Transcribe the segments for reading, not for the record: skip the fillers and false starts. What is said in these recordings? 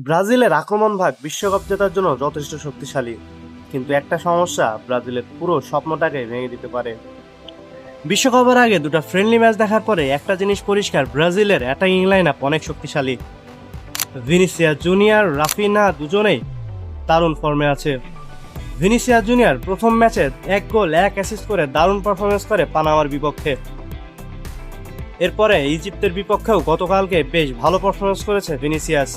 ব্রাজিলের আক্রমণ ভাগ বিশ্বকাপ জেতার জন্য যথেষ্ট শক্তিশালী, কিন্তু একটা সমস্যা ব্রাজিলের পুরো স্বপ্নটাকে ভেঙে দিতে পারে। বিশ্বকাপের আগে দুটো ফ্রেন্ডলি ম্যাচ দেখার পরে একটা জিনিস পরিষ্কার, ব্রাজিলের অ্যাটাকিং লাইন আপ অনেক শক্তিশালী। ভিনিসিয়াস জুনিয়র, রাফিনা দুজনেই দারুণ ফর্মে আছে। ভিনিসিয়াস জুনিয়র প্রথম ম্যাচে 1 গোল 1 অ্যাসিস্ট করে দারুণ পারফরমেন্স করে পানামার বিপক্ষে। এরপরে ইজিপ্টের বিপক্ষেও গতকালকে বেশ ভালো পারফরমেন্স করেছে ভিনিসিয়াস।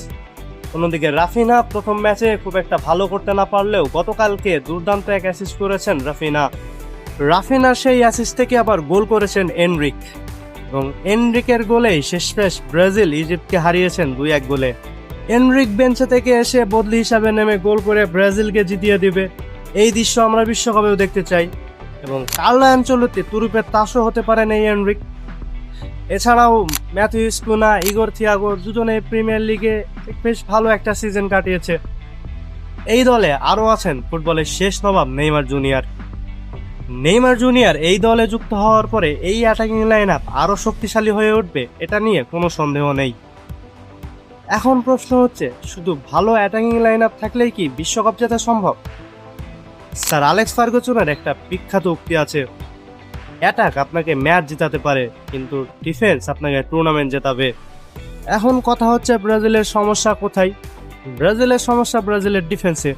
অন্যদিকে রাফিনা প্রথম ম্যাচে খুব একটা ভালো করতে না পারলেও গতকালকে দুর্দান্ত 1 অ্যাসিস্ট করেছেন রাফিনার সেই অ্যাসিস্ট থেকে আবার গোল করেছেন এনরিক, এবং এনরিকের গোলেই শেষমেশ ব্রাজিল ইজিপ্টকে হারিয়েছেন 2-1 গোলে। এনরিক বেঞ্চে থেকে এসে বদলি হিসাবে নেমে গোল করে ব্রাজিলকে জিতিয়ে দিবে, এই দৃশ্য আমরা বিশ্বকাপেও দেখতে চাই। এবং কার্লো আনচেলত্তি তুরুপের তাসও হতে পারেন এই এনরিক। এছাড়াও ম্যাথিউ স্কুনা, ইগোর থিয়াগো দুজনে প্রিমিয়ার লিগে বেশ ভালো একটা সিজন কাটিয়েছে। এই দলে আরও আছেন ফুটবলের শেষ নবাব নেইমার জুনিয়র এই দলে যুক্ত হওয়ার পরে এই অ্যাটাকিং লাইন আপ আরও শক্তিশালী হয়ে উঠবে, এটা নিয়ে কোনো সন্দেহ নেই। এখন প্রশ্ন হচ্ছে, শুধু ভালো অ্যাটাকিং লাইন আপ থাকলেই কি বিশ্বকাপ জেতা সম্ভব? স্যার অ্যালেক্স ফার্গুসনের একটা বিখ্যাত উক্তি আছে, অ্যাটাক আপনাকে ম্যাচ জেতাতে পারে, কিন্তু ডিফেন্স আপনাকে টুর্নামেন্ট জেতাবে। এখন কথা হচ্ছে, ব্রাজিলের সমস্যা কোথায়? ব্রাজিলের সমস্যা ব্রাজিলের ডিফেন্সে।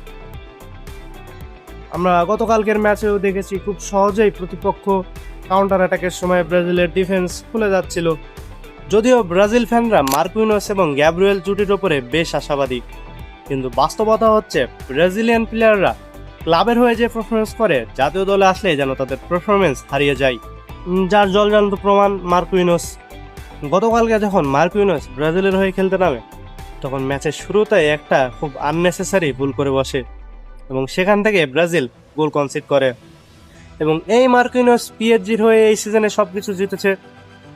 আমরা গতকালকের ম্যাচেও দেখেছি খুব সহজেই প্রতিপক্ষ কাউন্টার অ্যাটাকের সময় ব্রাজিলের ডিফেন্স খুলে যাচ্ছিল। যদিও ব্রাজিল ফ্যানরা মার্কুইনোস এবং গ্যাব্রিয়েল জুটির ওপরে বেশ আশাবাদী, কিন্তু বাস্তবতা হচ্ছে ব্রাজিলিয়ান প্লেয়াররা ক্লাবের হয়ে যে পারফরমেন্স করে, জাতীয় দলে আসলে যেন তাদের পারফরমেন্স হারিয়ে যায়। যার জলজান্ত প্রমাণ মার্কুইনোস। গতকালকে যখন মার্কুইনোস ব্রাজিলের হয়ে খেলতে নামে, তখন ম্যাচের শুরুতে একটা খুব আননেসেসারি ভুল করে বসে, এবং সেখান থেকে ব্রাজিল গোল কনসিড করে। এবং এই মার্কুইনোস পিএসজির হয়ে এই সিজনে সবকিছু জিতেছে,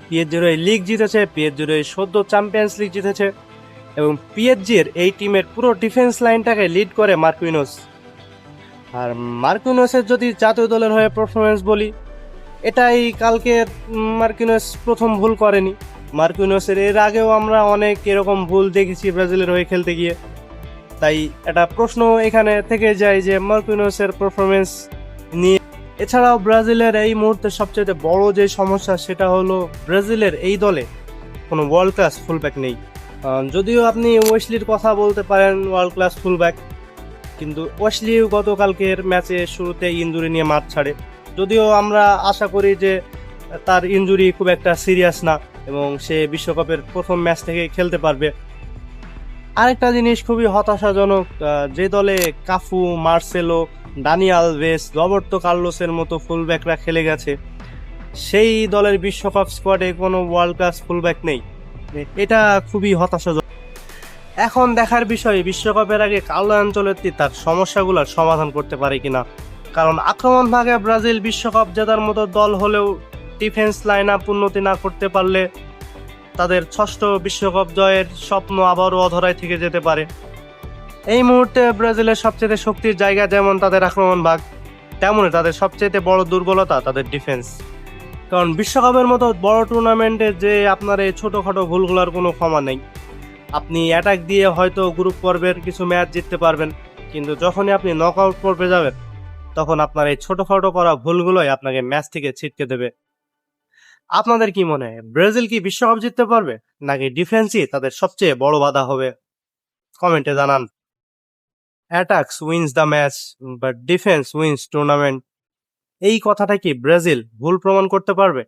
পিএসজির হয়ে লিগ জিতেছে, পিএসজির হয়ে সদ্য চ্যাম্পিয়ন্স লিগ জিতেছে, এবং পিএসজির এই টিমের পুরো ডিফেন্স লাইনটাকে লিড করে মার্কুইনোস। আর মার্কুইনোসের যদি জাতীয় দলের হয়ে পারফরমেন্স বলি, এটাই কালকে মার্কুইনোস প্রথম ভুল করেনি। মার্কুইনোসের এর আগেও আমরা অনেক এরকম ভুল দেখেছি ব্রাজিলের হয়ে খেলতে গিয়ে। তাই একটা প্রশ্ন এখানে থেকে যায় যে মার্কুইনোসের পারফরমেন্স নিয়ে। এছাড়াও ব্রাজিলের এই মুহূর্তে সবচেয়ে বড় যে সমস্যা, সেটা হলো ব্রাজিলের এই দলে কোনো ওয়ার্ল্ড ক্লাস ফুলব্যাক নেই। যদিও আপনি ওয়েসলির কথা বলতে পারেন ওয়ার্ল্ড ক্লাস ফুলব্যাক, কিন্তু ওয়েসলিও গতকালকের ম্যাচে শুরুতে ইনজুরি নিয়ে মাঠ ছাড়ে। যদিও আমরা আশা করি যে তার ইনজুরি খুব একটা সিরিয়াস না, এবং সে বিশ্বকাপের প্রথম ম্যাচ থেকে খেলতে পারবে। আরেকটা জিনিস খুবই হতাশাজনক, যে দলে Cafu, Marcelo, Dani Alves, Roberto কার্লোসের মতো ফুলব্যাকরা খেলে গেছে, সেই দলের বিশ্বকাপ স্কোয়াডে কোনো ওয়ার্ল্ড ক্লাস ফুলব্যাক নেই। এটা খুবই হতাশাজনক। এখন দেখার বিষয়, বিশ্বকাপের আগে কার্লো আনচেলত্তি তার সমস্যাগুলোর সমাধান করতে পারে কিনা। কারণ আক্রমণ ভাগে ব্রাজিল বিশ্বকাপ জেতার মতো দল হলেও ডিফেন্স লাইন আপ উন্নতি না করতে পারলে তাদের ষষ্ঠ বিশ্বকাপ জয়ের স্বপ্ন আবারও অধরায় থেকে যেতে পারে। এই মুহূর্তে ব্রাজিলের সবচেয়ে শক্তির জায়গা যেমন তাদের আক্রমণ ভাগ, তেমনই তাদের সবচেয়ে বড় দুর্বলতা তাদের ডিফেন্স। কারণ বিশ্বকাপের মতো বড় টুর্নামেন্টে যে আপনার এই ছোটোখাটো ভুলগুলোর কোনো ক্ষমা নেই। আপনি অ্যাটাক দিয়ে হয়তো গ্রুপ পর্বের কিছু ম্যাচ জিততে পারবেন, কিন্তু যখনই আপনি নকআউট পর্বে যাবেন, তখন আপনার এই ছোটোখাটো করা ভুলগুলোই আপনাকে ম্যাচ থেকে ছিটকে দেবে। আপনাদের কি মনে হয়, ব্রাজিল কি বিশ্বকাপ জিততে পারবে, নাকি ডিফেন্সই তাদের সবচেয়ে বড় বাধা হবে? কমেন্টে জানান। Attacks wins the match, but defence wins tournament. এই কথাটা কি ব্রাজিল ভুল প্রমাণ করতে পারবে?